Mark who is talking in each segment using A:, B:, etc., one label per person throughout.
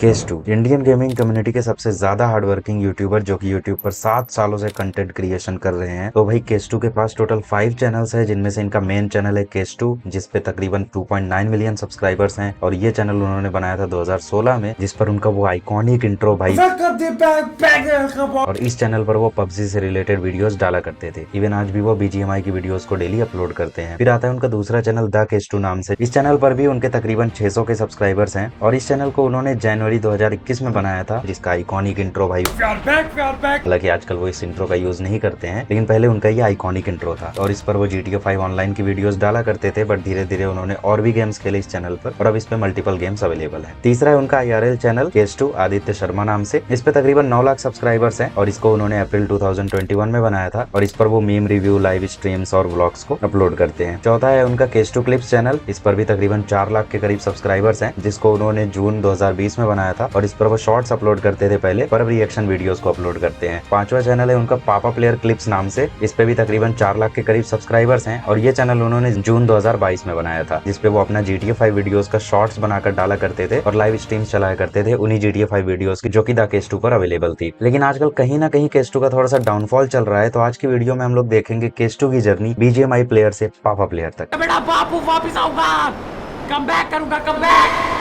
A: Case two Indian gaming community के सबसे ज्यादा हार्डवर्किंग यूट्यूबर जो कि यूट्यूब पर 7 सालों से कंटेंट क्रिएशन कर रहे हैं। तो भाई केस2 के पास टोटल 5 चैनल्स है, जिनमें से इनका मेन चैनल है केस2 जिसपे तकरीबन 2.9 मिलियन सब्सक्राइबर्स हैं। और ये चैनल उन्होंने बनाया था 2016 में, जिस पर उनका वो आइकॉनिक इंट्रो भाई और इस चैनल पर वो पबजी से रिलेटेड वीडियोस डाला करते थे। इवन आज भी वो बीजीएमआई की वीडियोस को डेली अपलोड करते हैं। फिर आता है उनका दूसरा चैनल द केस2 नाम से। इस चैनल पर भी उनके तकरीबन 600 के सब्सक्राइबर्स हैं और इस चैनल को उन्होंने जनवरी 2021 में बनाया था, जिसका आइकॉनिक इंट्रो भाई, हालांकि आजकल वो इस इंट्रो का यूज नहीं करते हैं, लेकिन पहले उनका ये आइकॉनिक इंट्रो था। और इस पर वो GTA 5 ऑनलाइन की वीडियोस डाला करते थे, बट धीरे धीरे उन्होंने और भी गेम्स खेले इस चैनल पर और अब इस पे मल्टीपल गेम्स अवेलेबल है। तीसरा है उनका IRL channel case two Aditya Sharma नाम से। इस पे तकरीबन 9 लाख सब्सक्राइबर्स हैं और इसको उन्होंने अप्रैल 2021 में बनाया था और इस पर वो मीम रिव्यू, लाइव स्ट्रीम्स और व्लॉग्स को अपलोड करते हैं। चौथा है उनका केस2 क्लिप्स चैनल। इस पर भी तकरीबन 4 लाख के करीब सब्सक्राइबर्स हैं, जिसको उन्होंने जून 2020 में बनाया था और इस पर वो शॉर्ट्स अपलोड करते थे पहले, पर अब रिएक्शन वीडियोस को अपलोड करते हैं। पांचवा चैनल है उनका पापा प्लेयर क्लिप्स नाम से। इस पे भी तकरीबन 4 लाख के करीब सब्सक्राइबर्स हैं और ये चैनल उन्होंने जून 2022 में बनाया था, जिसपे वो अपना GTA 5 वीडियोस का शॉर्ट्स बनाकर डाला करते थे और लाइव स्ट्रीम्स चलाया करते थे उन्हीं GTA 5 वीडियोस की, जो कि द केस2 पर अवेलेबल थी। लेकिन आजकल कहीं ना कहीं केस2 का थोड़ा सा डाउनफॉल चल रहा है, तो आज की वीडियो में हम लोग देखेंगे केस2 की जर्नी BGMI प्लेयर से पापा प्लेयर तक।
B: बेटा बापू वापिस आऊंगा, कम बैक करूंगा, कम बैक।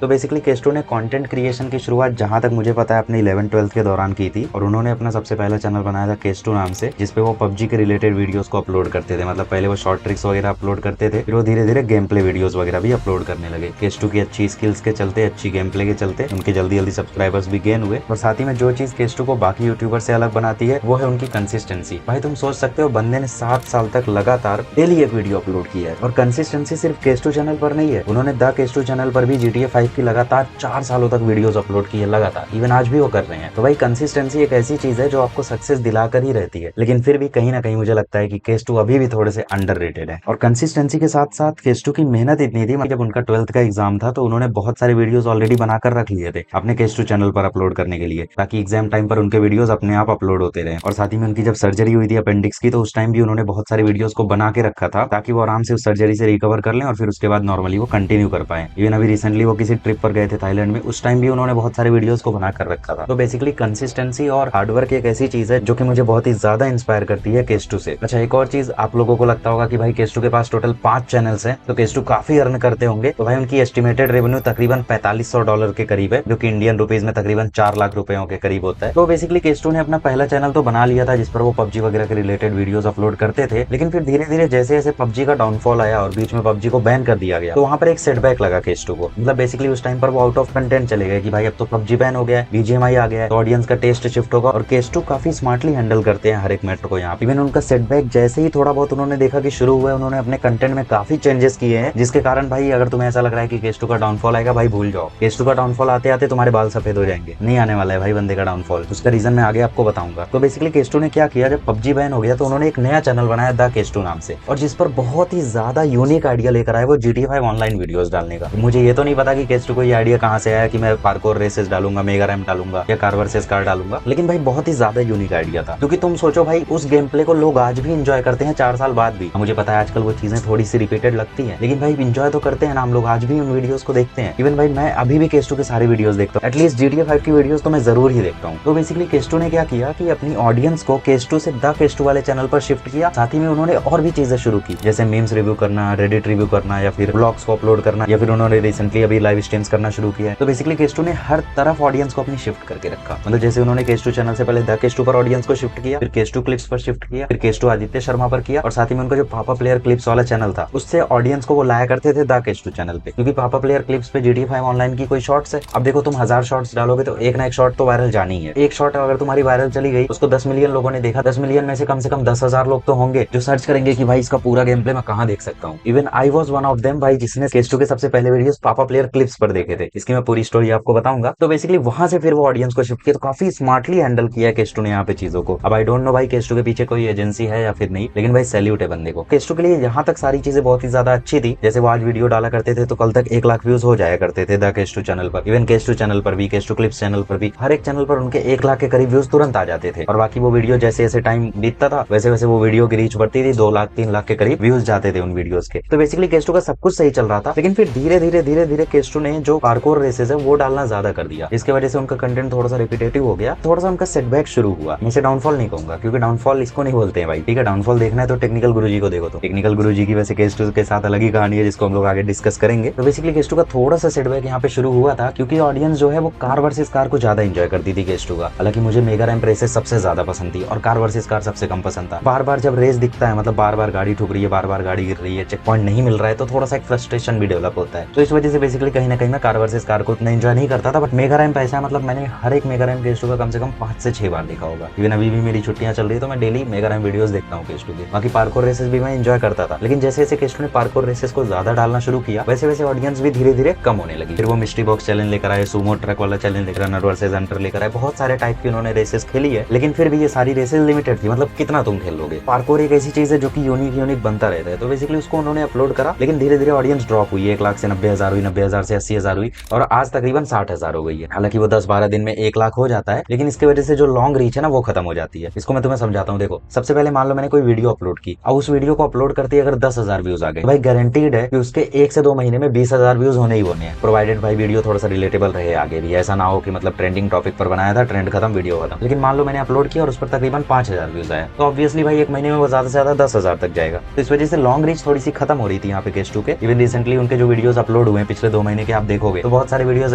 A: तो बेसिकली केस2 ने कंटेंट क्रिएशन की शुरुआत जहां तक मुझे पता है अपने 11-12 के दौरान की थी और उन्होंने अपना सबसे पहला चैनल बनाया था केस2 नाम से, जिसपे वो पबजी के रिलेटेड वीडियोस को अपलोड करते थे। मतलब पहले वो शॉर्ट ट्रिक्स वगैरह अपलोड करते थे, फिर वो धीरे धीरे गेम प्ले वीडियोस वगैरह भी अपलोड करने लगे। केस2 की अच्छी स्किल्स के चलते, अच्छी गेम प्ले के चलते उनके जल्दी जल्दी सब्सक्राइबर्स भी गेन हुए। और साथ ही में जो चीज केस2 को बाकी यूट्यूबर से अलग बनाती है वो है उनकी कंसिस्टेंसी। भाई तुम सोच सकते हो, बंदे ने 7 साल तक लगातार डेली एक वीडियो अपलोड किया है और कंसिस्टेंसी सिर्फ केस2 चैनल पर नहीं है, उन्होंने द केस2 चैनल पर भी GTA 5 की लगातार 4 सालों तक वीडियोस अपलोड की है लगातार। इवन आज भी वो कर रहे हैं। तो भाई कंसिस्टेंसी एक ऐसी चीज है जो आपको सक्सेस दिलाकर ही रहती है, लेकिन फिर भी कहीं ना कहीं मुझे लगता है कि केस2 अभी भी थोड़े से अंडररेटेड है। और कंसिस्टेंसी के साथ साथ केस2 की मेहनत इतनी थी, जब उनका 12th का एग्जाम था तो उन्होंने बहुत सारे वीडियोस ऑलरेडी बनाकर रख लिए थे अपने केस2 चैनल पर अपलोड करने के लिए, ताकि एग्जाम टाइम पर उनके वीडियोस अपने आप अपलोड होते रहे। और साथ ही में उनकी जब सर्जरी हुई थी अपेंडिक्स की, तो उस टाइम भी उन्होंने बहुत सारे वीडियोस को बना के रखा था, ताकि वो आराम से उस सर्जरी से रिकवर कर लें और फिर उसके बाद नॉर्मली वो कंटिन्यू कर पाए। इवन अभी रिसेंटली वो किसी ट्रिप पर गए थे थाईलैंड में, उस टाइम भी उन्होंने बहुत सारे वीडियोस को बना कर रखा था। तो बेसिकली कंसिस्टेंसी और हार्डवर्क एक ऐसी चीज है जो कि मुझे बहुत ही ज्यादा इंस्पायर करती है केस2 से। अच्छा, एक और चीज आप लोगों को लगता होगा कि भाई केस2 के पास टोटल 5 चैनल्स हैं, तो केस2 काफी अर्न करते होंगे। तो भाई उनकी एस्टिमेटेड रेवेन्यू तकरीबन $4500 के करीब है, जो कि इंडियन रुपीज में तकरीबन 4 लाख रुपयों के करीब होता है। तो बेसिकली केस2 ने अपना पहला चैनल तो बना लिया था जिस पर वो पबजी वगैरह के रिलेटेड वीडियोस अपलोड करते थे, लेकिन फिर धीरे धीरे जैसे जैसे पबजी का डाउनफॉल आया और बीच में पबजी को बैन कर दिया गया, तो वहां पर एक सेटबैक लगा केस2 को। मतलब बेसिकली उस टाइम पर वो आउट ऑफ कंटेंट चले गए कि भाई अब तो पबजी बैन हो गया है, BGMI आ गया है, तो ऑडियंस का टेस्ट शिफ्ट होगा। और केस2 काफी स्मार्टली हैंडल करते हैं हर एक मैटर को यहाँ पे। इवन उनका सेटबैक जैसे ही थोड़ा बहुत उन्होंने देखा कि शुरू हुआ है, उन्होंने अपने कंटेंट में काफी चेंजेस किए हैं, जिसके कारण भाई अगर तुम्हें ऐसा लग रहा है कि केस2 का डाउनफॉल आएगा, भाई भूल जाओ। केस2 का डाउनफॉल आते आते तुम्हारे बाल सफेद हो जाएंगे, नहीं आने वाला है भाई बंदे का डाउनफॉल। उसका रीजन मैं आगे आपको बताऊंगा। तो बेसिकली केस2 ने क्या किया, जब पबजी बैन हो गया तो उन्होंने एक नया चैनल बनाया द केस2 नाम से, और जिस पर बहुत ही ज्यादा यूनिक आइडिया लेकर आए वो GTA 5 ऑनलाइन वीडियोस डालने का। मुझे ये तो नहीं पता कि केस2 को ये आइडिया कहाँ से आया कि मैं पार्कोर रेसेस डालूंगा, मेगा रैम डालूंगा या कार वर्सेस कार डालूंगा, लेकिन भाई बहुत ही ज्यादा यूनिक आइडिया था। क्योंकि तुम सोचो भाई, उस गेम प्ले को लोग आज भी इंजॉय करते हैं 4 साल बाद भी। मुझे पता है आजकल वो चीजें थोड़ी सी रिपीटेड लगती हैं, लेकिन भाई इंजॉय तो करते हैं ना हम लोग, आज भी उन वीडियोस को देखते हैं। इवन भाई मैं अभी भी केस2 के सारे वीडियोस देखता हूँ, एटलीस्ट GTA 5 की वीडियोस तो मैं जरूर ही देखता हूँ। तो बेसिकली केस2 ने क्या किया कि अपनी ऑडियंस को केस2 से द केस2 वाले चैनल पर शिफ्ट किया। साथ ही में उन्होंने और भी चीजें शुरू की, जैसे मीम्स रिव्यू करना, रेडिट रिव्यू करना, या फिर ब्लॉग्स को अपलोड करना, या फिर उन्होंने रिसेंटली अभी लाइव स्ट्रीम्स करना शुरू किया है। तो बेसिकली केस2 ने हर तरफ ऑडियंस को अपनी शिफ्ट करके रखा। मतलब जैसे उन्होंने केस2 चैनल से पहले द केस2 पर ऑडियंस को शिफ्ट किया, फिर केस2 क्लिप्स पर शिफ्ट किया, फिर केस2 आदित्य शर्मा पर किया, और साथ ही में उनका जो पापा प्लेयर क्लिप्स वाला चैनल था उससे ऑडियंस को वो लाया करते थे द केस2 चैनल पे। क्योंकि पापा प्लेयर क्लिप्स पे GTA 5 ऑनलाइन की कोई शॉर्ट्स है, अब देखो तुम 1000 शॉर्ट्स डालोगे तो एक ना एक शॉर्ट तो वायरल जानी है। एक शॉर्ट अगर तुम्हारी वायरल चली गई, उसको 10 मिलियन लोगों ने देखा, 10 मिलियन में से कम 10,000 लोग तो होंगे जो सर्च करेंगे कि भाई इसका पूरा गेम प्ले मैं कहाँ देख सकता हूँ। Even I was one of them भाई, जिसने केस2 के सबसे पहले वीडियोस पापा प्लेयर क्लिप्स पर देखे थे। इसकी मैं पूरी स्टोरी आपको बताऊंगा। तो बेसिकली वहां से फिर वो ऑडियंस को शिफ्ट किया। तो काफी स्मार्टली हैंडल किया है केस2 ने यहाँ पे चीजों को। अब आई डोंट नो भाई केस2 के पीछे कोई एजेंसी है या फिर नहीं, लेकिन भाई सैल्यूट है बंदे को। केस2 के लिए यहाँ तक सारी चीजें बहुत ही ज्यादा अच्छी थी। जैसे वो आज वीडियो डाला करते थे तो कल तक 1 लाख व्यूज हो जाया करते थे द केस2 चैनल पर। इवन केस2 चैनल पर भी, केस2 क्लिप्स चैनल पर भी, हर एक चैनल पर उनके 1 लाख के करीब व्यूज तुरंत आ जाते थे। और बाकी वो वीडियो जैसे जैसे टाइम बीतता था वैसे वैसे वो वीडियो की रीच बढ़ती थी, 2 लाख 3 लाख के करीब व्यूज जाते थे उन वीडियोस के। तो बेसिकली केस2 का सब कुछ सही चल रहा था, लेकिन फिर धीरे धीरे केस2 ने जो पार्कोर रेसेस है वो डालना ज्यादा कर दिया। इसके वजह से उनका कंटेंट थोड़ा सा रिपीटेटिव हो गया, थोड़ा सा उनका सेटबैक शुरू हुआ। मैं इसे डाउनफॉल नहीं कहूंगा, क्योंकि डाउनफॉल इसको नहीं बोलते हैं भाई, ठीक है। डाउनफॉल देखना है तो टेक्निकल गुरुजी को देखो। तो टेक्निकल गुरुजी की वैसे केस टू के साथ अलग ही कहानी है, जिसको हम लोग आगे डिस्कस करेंगे। तो बेसिकली केस टू का थोड़ा सा सेटबैक यहाँ पे शुरू हुआ था, क्योंकि ऑडियंस जो है वो कार वर्सेस कार को ज्यादा एंजॉय करती थी केस टू का। हालांकि मुझे मेगा रैंप रेसेस सबसे ज्यादा पसंद थी और कार वर्सेस कार सबसे कम पसंद था। बार बार जब रेस दिखता है, मतलब बार बार गाड़ी ठुक रही है, बार बार गाड़ी गिर रही है, चेक पॉइंट नहीं मिल रहा है, तो थोड़ा सा एक फ्रस्ट्रेशन भी डेवलप होता है। तो इस वजह से बेसिकली कहीं ना कहीं मैं कार वर्सेस कार को उतना एंजॉय नहीं करता था। बट मेगा रैंप ऐसा है, मतलब मैंने हर एक मेगा रैंप केस टू का कम से कम 5 से 6 बार देखा होगा। इवन अभी भी मेरी छुट्टियां चल रही है तो मैं डेली मेगा रैंप वीडियोस देखता हूँ केस टू के। बाकी पार्कोर रेसेस भी मैं एंजॉय करता था, लेकिन जैसे जैसे केस टू ने पार्कोर रेसेस को ज्यादा डालना शुरू किया, वैसे वैसे ऑडियंस भी धीरे धीरे कम होने लगी। फिर वो मिस्ट्री बॉक्स चैलेंज लेकर आए, सुमो ट्रक वाला चैलेंज लेकर, रनर वर्सेस हंटर लेकर आए, बहुत सारे टाइप की उन्होंने रेसेस खेली है। लेकिन फिर भी ये सारी रेसेस लिमिटेड थी, मतलब कितना तुम खेल लोगे। पार्कोर एक ऐसी चीज है जो कि यूनिक बनता रहता है। तो बेसिकली उसको उन्होंने अपलोड करा, लेकिन धीरे धीरे ऑडियंस ड्रॉप हुई। 1 लाख से 90,000 हुई, 90,000 से 80,000 हुई, और आज तकरीबन 60,000 हो गई है। हालांकि वो 10-12 दिन में 1 लाख हो जाता है, लेकिन इसकी वजह से जो लॉन्ग रीच है ना वो खत्म हो जाती है। इसको मैं तुम्हें समझाता हूँ। देखो, सबसे पहले मान लो मैंने कोई वीडियो अपलोड की, अब उस वीडियो को अपलोड करते अगर 10,000 व्यूज आ गए, भाई गारंटीड है कि उसके 1 से 2 महीने में 20,000 व्यूज होने ही होने हैं, प्रोवाइडेड भाई वीडियो थोड़ा सा रिलेटेबल रहे आगे भी। ऐसा ना हो कि मतलब ट्रेंडिंग टॉपिक पर बनाया था, ट्रेंड खत्म, वीडियो खत्म। लेकिन मान लो मैंने अपलोड किया और उस पर तकरीबन 5,000 व्यूज आया, तो ऑब्वियसली भाई 1 महीने में वो ज्यादा से ज्यादा 10,000 तक जाएगा। तो इस वजह से लॉन्ग रीच थोड़ी सी खत्म हो रही थी यहाँ पे केस टू के। इवन रिसेंटली उनके जो वीडियोस अपलोड हुए हैं पिछले 2 महीने के, आप देखोगे तो बहुत सारे वीडियोस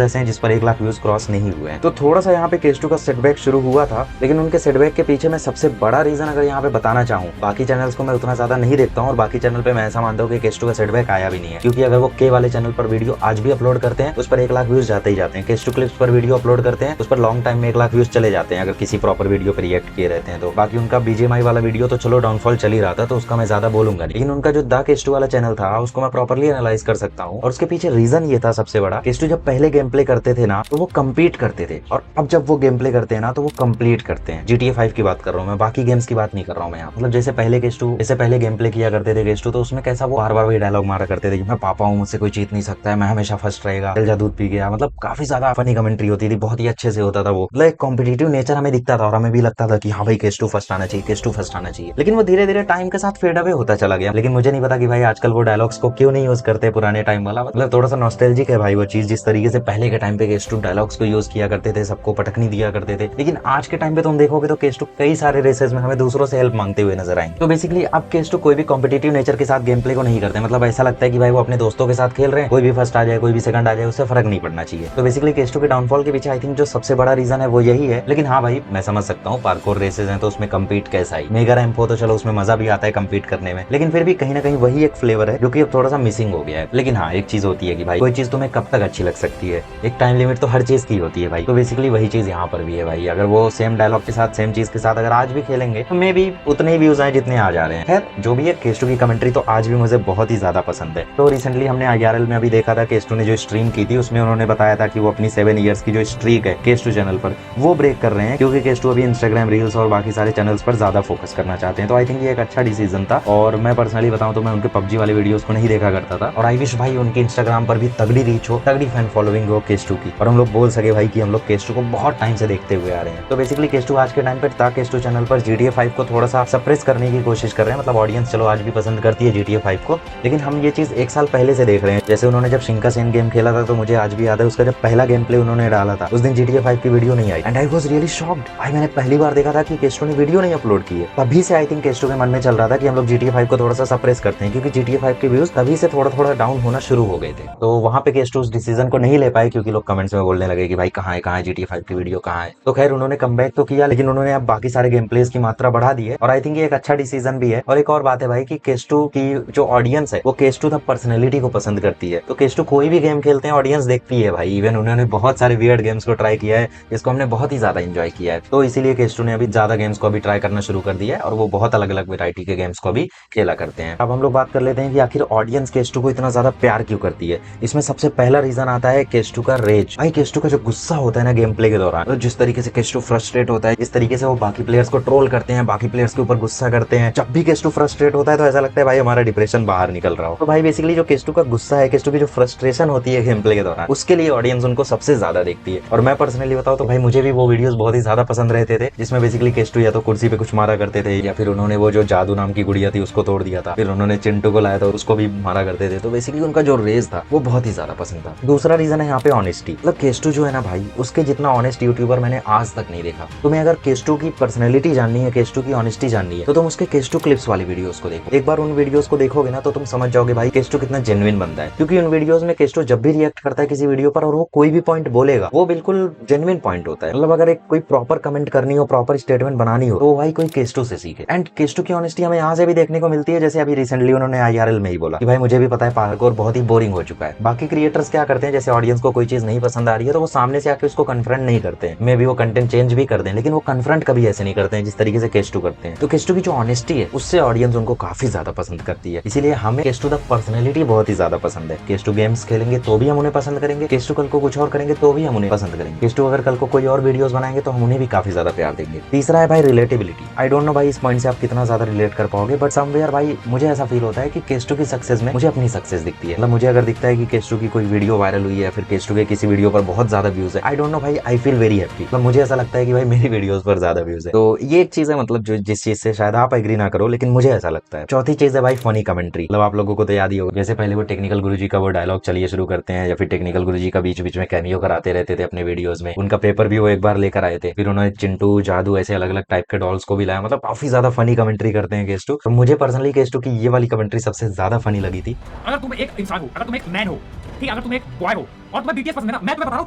A: ऐसे हैं जिस पर 1 लाख व्यूज क्रॉस नहीं हुए हैं। तो थोड़ा सा यहाँ पे केस टू का सेटबैक शुरू हुआ था, लेकिन उनके सेटबैक के पीछे मैं सबसे बड़ा रीजन अगर यहाँ पे बताना चाहूँ, बाकी चैनल्स को मैं उतना ज्यादा नहीं देखता हूँ और बाकी चैनल पे मैं ऐसा मानता हूँ कि केस टू का सेटबैक आया भी नहीं है, क्योंकि अगर वो के वाले चैनल पर वीडियो आज भी अपलोड करते हैं उस पर 1 लाख व्यूज जाते ही जाते हैं। केस टू क्लिप्स पर वीडियो अपलोड करते हैं उस पर लॉन्ग टाइम में 1 लाख व्यूज चले जाते हैं, अगर किसी प्रॉपर वीडियो पर रिएक्ट किए रहते हैं तो। बाकी उनका बीजेएमआई वाला वीडियो तो चलो डाउनफॉल चल ही रहा था, तो उसका मैं ज्यादा बोलूंगा नहीं, लेकिन उनका जो द केस टू वाला चैनल था उसको मैं प्रॉपरली एनालाइज कर सकता हूँ। और उसके पीछे रीजन ये था सबसे बड़ा, केस टू जब पहले गेम प्ले करते थे ना तो वो कम्पीट करते थे, और अब जब वो गेम प्ले करते हैं ना तो वो कंप्लीट करते हैं। GTA 5 की बात कर रहा हूँ मैं, बाकी गेम्स की बात नहीं कर रहा हूँ मैं यहाँ। मतलब जैसे पहले केस टू, जैसे पहले गेम प्ले किया करते थे केस टू, तो उसमें कैसा वो बार बार वही डायलॉग मारा करते थे कि मैं पापा हूँ, मुझसे कोई जीत नहीं सकता है, मैं हमेशा फर्स्ट रहेगा, चल जा दूध पी गया। मतलब काफी ज्यादा फनी कमेंट्री होती थी, बहुत ही अच्छे से होता था वो। मतलब एक कॉम्पिटिटिव नेचर हमें दिखता था और हमें भी लगता था कि हाँ भाई केस टू फर्स्ट आना चाहिए, केस टू फर्स्ट आना चाहिए। लेकिन वो धीरे धीरे टाइम के साथ फेड अवे होता चला गया। लेकिन मुझे नहीं पता कि भाई आजकल वो डायलॉग्स को क्यों नहीं यूज करते पुराने टाइम वाला। मतलब थोड़ा सा नॉस्टैल्जिक है भाई वो चीज, जिस तरीके से पहले के टाइम पे केस टू डायलॉग्स को यूज किया करते थे, सबको पटकनी दिया करते थे। लेकिन आज के टाइम पे तुम देखोगे तो केस टू कई सारे रेसेस में हमें दूसरों से हेल्प मांगते हुए नजर आएंगे। तो बेसिकली अब केस टू कोई भी कॉम्पिटिटिव नेचर के साथ गेम प्ले को नहीं करते। मतलब ऐसा लगता है कि भाई वो अपने दोस्तों के साथ खेल रहे हैं, कोई भी फर्स्ट आ जाए कोई भी सेकंड आ जाए उससे फर्क नहीं पड़ना चाहिए। तो बेसिकली केस टू के डाउनफॉल के पीछे आई थिंक जो सबसे बड़ा रीजन है वो यही है। लेकिन हाँ भाई मैं समझ सकता हूँ, पार्कोर रेसेस हैं तो उसमें कम्पीट कैसा ही, मेगा रैंप हो तो चलो उसमें मजा भी आता है कम्पीट करने में, लेकिन फिर भी कहीं ना कहीं वही एक फ्लेवर है जो कि अब थोड़ा सा मिसिंग हो गया है। लेकिन हाँ एक चीज होती है कि भाई कोई चीज तुम्हें कब तक अच्छी लग सकती है, एक टाइम लिमिट तो हर चीज की होती है भाई। तो बेसिकली वही चीज यहाँ पर भी है भाई, अगर वो सेम डायलॉग के साथ सेम चीज के साथ अगर आज भी खेलेंगे तो मे भी उतने ही व्यूज आए जितने आ जा रहे हैं। खैर जो भी है, केस टू की कमेंट्री तो आज भी मुझे बहुत ही ज्यादा पसंद है। तो रिसेंटली हमने IRL में अभी देखा था, केस टू ने जो स्ट्रीम की थी उसमें उन्होंने बताया था कि वो अपनी 7 ईयर्स की जो स्ट्रीक है केस टू चैनल पर वो ब्रेक कर रहे हैं, क्योंकि केस टू अभी इंस्टाग्राम रील्स और बाकी सारे चैनल्स पर ज्यादा फोकस करना चाहते हैं। तो आई थिंक ये एक अच्छा डिसीजन था। और मैं पर्सनली बताऊं तो मैं उनके PUBG वाले वीडियोस को नहीं देखा करता था, और आई विश भाई उनके इंस्टाग्राम पर भी तगड़ी रीच हो, तगड़ी फैन फॉलोइंग हो केस टू की, और हम लोग बोल सके भाई कि हम लोग केस टू को बहुत टाइम से देखते हुए आ रहे हैं। तो बेसिकली केस टू आज के टाइम पर था केस टू चैनल पर GTA 5 को थोड़ा सा सप्रेस करने की कोशिश कर रहे हैं। मतलब ऑडियंस चलो आज भी पसंद करती है GTA 5 को, लेकिन हम ये चीज 1 साल पहले से देख रहे हैं। जैसे उन्होंने जब शिंकासेन गेम खेला था तो मुझे आज भी याद है उसका जब पहला गेम प्ले उन्होंने डाला था उस दिन GTA 5 की वीडियो नहीं आई, and I was really shocked. भाई मैंने पहली बार देखा था कि केस टू ने वीडियो नहीं अपलोड की है। तभी से आई थिंक केस टू के मन में चल रहा था कि हम लोग GTA 5 को थोड़ा सा सप्रेस करते हैं, क्योंकि GTA 5 के व्यूज तभी से थोड़ा थोड़ा डाउन होना शुरू हो गए थे। तो वहां पे केस टू उस डिसीजन को नहीं ले पाए, क्योंकि लोग कमेंट्स में बोलने लगे कि भाई कहाँ है GTA 5 की वीडियो कहाँ है। तो खैर उन्होंने कमबैक तो किया, लेकिन उन्होंने अब बाकी सारे गेम प्लेस की मात्रा बढ़ा दी है, और आई थिंक ये एक अच्छा डिसीजन भी है। और एक और बात है भाई कि केस टू की जो ऑडियंस है वो केस टू तब पर्सनैलिटी को पसंद करती है। तो केस टू कोई भी गेम खेलते हैं ऑडियंस देखती है भाई। इवन उन्होंने बहुत सारे वियर्ड गेम्स को ट्राई किया है जिसको हमने बहुत ही ज्यादा एंजॉय किया है। तो इसीलिए केस टू ने अभी ज्यादा गेम्स को अभी ट्राई करना शुरू कर दिया है, और वो बहुत अलग अलग वैरायटी के गेम्स को भी खेला करते हैं। अब हम लोग बात कर लेते हैं कि आखिर ऑडियंस केस टू को इतना ज्यादा प्यार क्यों करती है। इसमें सबसे पहला रीजन आता है केस टू का रेज। भाई केस टू का जो गुस्सा होता है ना गेम प्ले के दौरान, तो जिस तरीके से केस टू फ्रस्ट्रेट होता है, इस तरीके से वो बाकी प्लेयर्स को ट्रोल करते हैं, बाकी प्लेयर्स के ऊपर गुस्सा करते हैं। जब भी केस टू फ्रस्ट्रेट होता है तो ऐसा लगता है भाई हमारा डिप्रेशन बाहर निकल रहा हो। तो भाई बेसिकली जो केस टू का गुस्सा है, केस टू की जो फ्रस्ट्रेशन होती है गेम प्ले के दौरान, उसके लिए ऑडियंस उनको सबसे ज्यादा देखती है। और मैं पर्सनली बताऊं तो भाई मुझे भी वो वीडियोस बहुत ही ज्यादा पसंद रहते थे जिसमें बेसिकली केस टू या तो कुर्सी पे कुछ मारा करते थे, या फिर उन्होंने वो जो जादू नाम की गुड़िया थी उसको तोड़ दिया था, फिर उन्होंने चिंटू को लाया था और उसको भी मारा करते थे। तो बेसिकली उनका जो रेज था वो बहुत ही ज्यादा ज्यादा पसंद था। दूसरा रीजन है यहाँ पे ऑनेस्टी। मतलब केस्टू जो है ना भाई, उसके जितना ऑनेस्ट यूट्यूबर मैंने आज तक नहीं देखा। तुम्हें अगर केस्टू की पर्सनैलिटी जाननी है, केस्टू की ऑनेस्टी जाननी है, तो तुम उसके केस्टू क्लिप्स वाली वीडियोस को देखो। एक बार उन वीडियोस को देखोगे ना तो तुम समझ जाओगे भाई केस्टू कितना जेन्युइन बंदा है। क्योंकि उन वीडियोस में केस्टू जब भी रिएक्ट करता है किसी वीडियो पर और वो कोई भी पॉइंट बोलेगा वो बिल्कुल जेन्युइन पॉइंट होता है। मतलब अगर एक कोई प्रॉपर कमेंट करनी हो, प्रॉपर स्टेटमेंट बनानी हो, तो भाई कोई केस्टू से सीखे। एंड केस्टू की ऑनेस्टी हमें यहाँ से भी देखने को मिलती है। जैसे अभी रिसेंटली उन्होंने IRL में ही बोला कि भाई मुझे भी पता है पार्कोर बहुत ही बोरिंग हो चुका है। बाकी क्रिएटर्स क्या करते हैं, जैसे ऑडियंस को कोई चीज नहीं पसंद आ रही है तो वो सामने से आके उसको कन्फ्रंट नहीं करते हैं। मे बी वो कंटेंट चेंज भी कर दें, लेकिन वो कन्फ्रंट कभी ऐसे नहीं करते हैं जिस तरीके से केस्टू करते हैं। तो केस्टू की जो ऑनेस्टी है उससे ऑडियंस उनको काफी ज्यादा पसंद करती है। इसीलिए हमें केस्टू द पर्सनैलिटी बहुत ही ज्यादा पसंद है। केस्टू गेम्स खेलेंगे तो भी हम उन्हें पसंद करेंगे, केस्टू कल को कुछ और करेंगे तो भी हम उन्हें पसंद करेंगे, केस्टू अगर कल को कोई और वीडियोस बनाएंगे तो हम उन्हें भी काफी ज्यादा प्यार देंगे। तीसरा है भाई रिलेटेबिलिटी। आई डोंट नो भाई इस पॉइंट से आप कितना ज्यादा रिलेट कर पाओगे, बट समवेयर भाई मुझे ऐसा फील होता है कि केस्टू की सक्सेस में मुझे अपनी सक्सेस दिखती है। मतलब मुझे अगर दिखता है कि केस्टू की कोई वीडियो वायरल हुई है, फिर केस्टू के किसी वीडियो पर बहुत ज्यादा व्यूज है, आई डोंट नो भाई आई फील वेरी हैप्पी। मतलब मुझे ऐसा लगता है कि भाई मेरी वीडियोस पर ज्यादा व्यूज है। तो ये एक चीज है, मतलब जो जिस चीज से शायद आप एग्री ना करो लेकिन मुझे ऐसा लगता है। चौथी चीज है भाई फनी कमेंट्री। मतलब आप लोगों को तो याद ही होगा, जैसे पहले वो टेक्निकल गुरुजी का वो डायलॉग चलिए शुरू करते हैं, या फिर टेक्निकल गुरुजी का बीच बीच में कैमियो कराते रहते थे अपने वीडियोस में। उनका पेपर भी वो एक बार लेकर आए थे, फिर उन्होंने चिंटू, जादू ऐसे अलग अलग टाइप के डॉल्स को भी लाया। मतलब काफी ज्यादा फनी कमेंट्री करते हैं केस्टू। तो मुझे पर्सनली केस्टू की ये वाली कमेंट्री सबसे ज्यादा फनी लगी थी।
B: अगर तुम एक इंसान हो, अगर तुम एक मैन हो, ठीक है, अगर तुम एक बॉय हो और तुम्हें BTS पसंद है ना, मैं तुम्हें बता रहा हूँ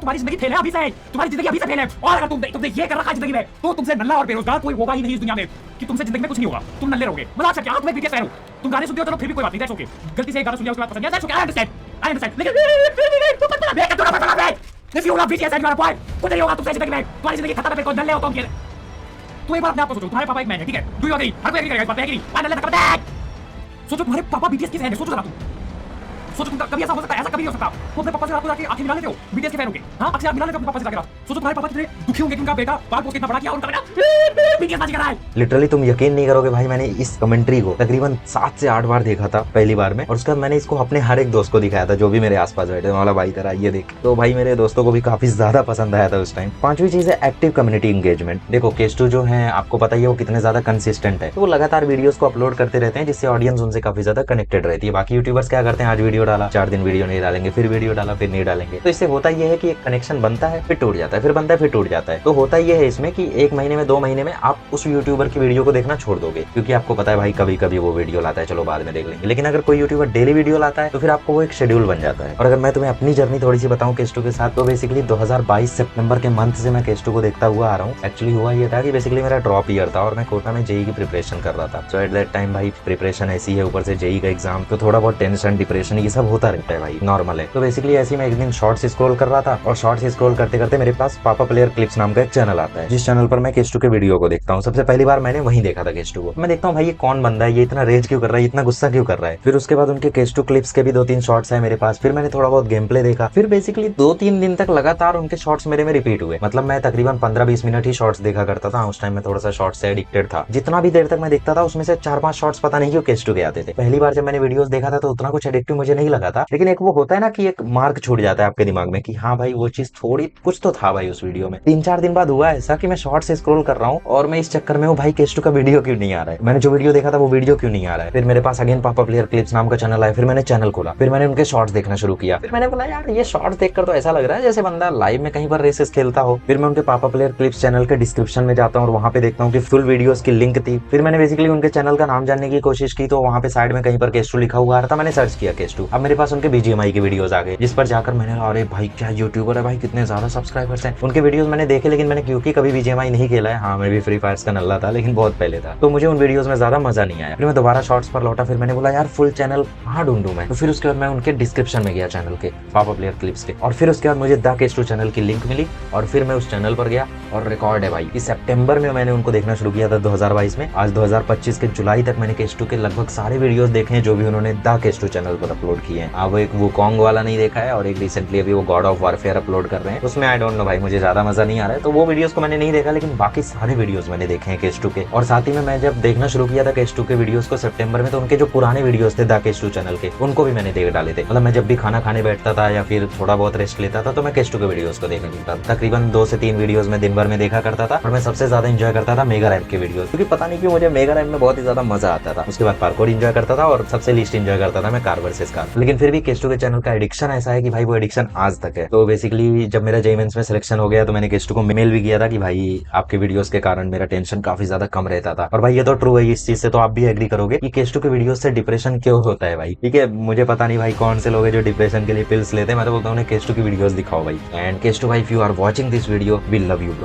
B: तुम्हारी जिंदगी फेल है अभी से, तुम्हारी जिंदगी अभी से फेल है। और अगर तुमने ये कर रखा है जिंदगी में तो तुमसे नल्ला और बेरोजगार कोई होगा ही नहीं इस दुनिया में, कि तुमसे जिंदगी में कुछ नहीं होगा, तुम नल्ले रहोगे। मजाक क्या, तुम्हें BTS फैन हो, तुम गाने सुनते हो, चलो फिर भी कोई बात नहीं, दैट्स ओके। गलती से एक गाना सुन लिया उसके बाद पसंद नहीं, दैट्स ओके, आई अंडरस्टैंड। लेकिन तुम मत बता बेक, तुम मत बता बेक। If you love BTS and you are boy, कुछ नहीं होगा तुमसे जिंदगी में, तुम्हारी जिंदगी खत्म है, कोई नल्ले हो तुम। तो एक बार अपने आप को सोचो, तुम्हारे पापा एक मैन है, ठीक है, डू यू एग्री? हर कोई एग्री करेगा इस बात पे, एग्री? नल्ले तक बैक। सोचो तुम्हारे पापा BTS के फैन है, सोचो जरा तुम। सोचो तुम कभी ऐसा हो सकता है, ऐसा कभी नहीं हो सकता। तुम अपने पापा से रात को जाके आंखें मिला लेते हो, BTS के फैन होगे, हाँ अक्सर आप मिला लेते हो अपने पापा से जाकर। सोचो तुम्हारे पापा कितने दुखी होंगे कि उनका बेटा बाल पोस्ट कितना बड़ा किया, उनका बेटा BTS नाच कर रहा है।
A: लिटरली तुम यकीन नहीं करोगे भाई, मैंने इस कमेंट्री को तकरीबन 7 से 8 बार देखा था पहली बार में, और उसके बाद मैंने इसको अपने हर एक दोस्त को दिखाया था जो भी मेरे आसपास बैठे थे। वाला भाई तेरा ये देख, तो भाई मेरे दोस्तों को भी काफी ज्यादा पसंद आया था उस टाइम। पांचवी चीज है एक्टिव कम्युनिटी एंगेजमेंट। देखो केस्टू जो है आपको पता ही है वो कितने ज्यादा कंसिस्टेंट है, तो वो लगातार वीडियोस को अपलोड करते रहते हैं जिससे ऑडियंस उनसे काफी ज्यादा कनेक्टेड रहती है। बाकी यूट्यूबर्स क्या करते हैं, आज वीडियो डाला 4 दिन वीडियो नहीं डालेंगे, फिर वीडियो डाला फिर नहीं डालेंगे। तो इससे होता यह है कि एक कनेक्शन बनता है फिर टूट जाता है, फिर बनता है फिर टूट जाता है। तो होता यह है इसमें कि 1 महीने में 2 महीने में आप उस यूट्यूबर की वीडियो को देखना छोड़ दोगे, क्योंकि आपको पता है भाई कभी कभी वो वीडियो लाता है, चलो बाद में देख लेंगे। लेकिन अगर कोई यूट्यूबर डेली वीडियो लाता है तो फिर आपको वो एक शेड्यूल बन जाता है। और अगर मैं तुम्हें अपनी जर्नी थोड़ी सी बताऊं केस्टू के साथ, तो बेसिकली 2022 सितंबर के मंथ से मैं केस्टू को देखता हुआ आ रहा हूँ। एक्चुअली हुआ ये था कि बेसिकली मेरा ड्रॉप ईयर था और मैं कोटा में जेई की प्रिपरेशन कर रहा था। सो एट दैट टाइम भाई प्रिपरेशन ऐसी है, ऊपर से जेई का एग्जाम, तो थोड़ा बहुत टेंशन डिप्रेशन ये सब होता रहता है भाई, नॉर्मल है। तो बेसिकली ऐसे मैं एक दिन शॉर्ट्स स्क्रॉल कर रहा था और शॉर्ट्स स्क्रॉल करते करते मेरे पास पापा प्लेयर क्लिप्स नाम का एक चैनल आता है, जिस चैनल पर मैं केस्टू के वीडियो को देखता हूँ। सबसे पहली बार मैंने वहीं देखा था केस्टू को। मैं देखता हूँ भाई ये कौन बंदा है, ये इतना रेज क्यों कर रहा है, इतना गुस्सा क्यों कर रहा है। फिर उसके बाद उनके केस्टू क्लिप्स के भी 2-3 शॉर्ट्स है मेरे पास, फिर मैंने थोड़ा बहुत गेम प्ले देखा। फिर बेसिकली 2-3 दिन तक लगातार उनके शॉर्ट्स मेरे में रिपीट हुए। मतलब मैं तकरीबन 15-20 मिनट ही शॉर्ट्स देखा करता था। उस टाइम में थोड़ा सा शॉर्ट्स से एडिक्टेड था। जितना भी देर तक मैं देखता था उसमें से 4-5 शॉर्ट्स पता नहीं क्यों केस्टू के आते थे। पहली बार जब मैंने वीडियोस देखा था तो उतना कुछ एडिक्टिव मुझे नहीं लगा था, लेकिन एक वो होता है ना कि एक मार्क छूट जाता है आपके दिमाग में कि हाँ भाई वो चीज थोड़ी कुछ तो था भाई उस वीडियो में। 3-4 दिन बाद हुआ ऐसा कि मैं शॉर्ट्स स्क्रॉल कर रहा हूँ और मैं इस चक्कर में हूँ भाई केस्टू का वीडियो क्यों नहीं आ रहा है, मैंने जो वीडियो देखा था वो वीडियो क्यों नहीं आ रहा है। फिर मेरे पास अगेन पापा प्लेयर क्लिप्स नाम का चैनल आया, फिर मैंने चैनल खोला, फिर मैंने उनके शॉर्ट्स देखना शुरू किया। फिर मैंने बोला यार ये शॉर्ट्स देखकर तो ऐसा लग रहा है जैसे बंदा लाइव में कहीं पर रेसेस खेलता हो। फिर मैं उनके पापा प्लेयर क्लिप्स चैनल के डिस्क्रिप्शन में जाता हूँ और वहाँ पे देखता हूँ कि फुल वीडियोस की लिंक थी। फिर मैंने बेसिकली उनके चैनल का नाम जानने की कोशिश की तो वहाँ पे साइड में कहीं पर केस्टू लिखा हुआ आ रहा था। मैंने सर्च किया केस्टू, अब मेरे पास उनके BGMI के वीडियोस आ गए, जिस पर जाकर मैंने अरे भाई क्या यूट्यूबर है भाई, कितने ज्यादा सब्सक्राइबर्स हैं। उनके वीडियोस मैंने देखे, लेकिन मैंने क्योंकि कभी BGMI नहीं खेला है, हाँ मैं भी फ्री फायर का नल्ला था लेकिन बहुत पहले था, तो मुझे उन वीडियोस में ज्यादा मजा नहीं आया। फिर मैं दोबारा शॉर्ट्स पर लौटा, फिर मैंने बोला यार फुल चैनल कहाँ ढूंढूं मैं। तो फिर उसके बाद मैं उनके डिस्क्रिप्शन में गया चैनल के, पापा प्लेयर क्लिप्स के, और फिर उसके बाद मुझे द केस्टू चैनल की लिंक मिली और फिर मैं उस चैनल पर गया और रिकॉर्ड है भाई कि सितंबर में मैंने उनको देखना शुरू किया था 2022 में। आज 2025 के जुलाई तक मैंने केस्टू के लगभग सारे वीडियोस देखे हैं जो भी उन्होंने द केस्टू चैनल पर अपलोड किए हैं। अब एक वुकोंग वाला नहीं देखा है और एक रिसेंटली अभी वो गॉड ऑफ वॉरफेयर अपलोड कर रहे हैं, उसमें आई डोंट नो भाई मुझे ज्यादा मजा नहीं आ रहा है, तो वो वीडियोस को मैंने नहीं देखा, लेकिन बाकी सारे वीडियोस मैंने देखे हैं केस्टू के। और साथ ही में मैं जब देखना शुरू किया था केस्टू के वीडियोस को सितंबर में, तो उनके जो पुराने वीडियोस थे द केस्टू चैनल के उनको भी मैंने देख डाले थे। मतलब मैं जब भी खाना खाने बैठता था या फिर थोड़ा बहुत रेस्ट लेता था तो मैं केस्टू के वीडियोस को देखने लगता था। तकरीबन 2 से 3 वीडियोस में दिन भर में देखा करता था और मैं सबसे ज्यादा एंजॉय करता था मेगा रैप के वीडियोस, क्योंकि पता नहीं क्यों मुझे मेगा रैप में बहुत ही ज्यादा मजा आता था। उसके बाद पार्कोर एंजॉय करता था और सबसे लीस्ट एंजॉय करता था मैं कार वर्सेस कार। था। लेकिन फिर भी केस्टो के चैनल का एडिक्शन ऐसा है कि भाई वो एडिक्शन आज तक है। तो बेसिकली जब मेरा जेई मेंस में सिलेक्शन हो गया तो मैंने केस्टो को मेल भी किया था कि भाई आपके वीडियोस के कारण मेरा टेंशन काफी ज्यादा कम रहता था। और भाई ये तो ट्रू है इस चीज से, तो आप भी एग्री करोगे कि केस्टो के वीडियो से डिप्रेशन क्यों होता है भाई। ठीक है, मुझे पता नहीं भाई कौन से लोग हैं जो डिप्रेशन के लिए पिल्स लेते हैं, मैं तो बोलता हूँ केस्टो की वीडियोस दिखाओ भाई। एंड केस्टो भाई, if you are watching this video, we love you bro.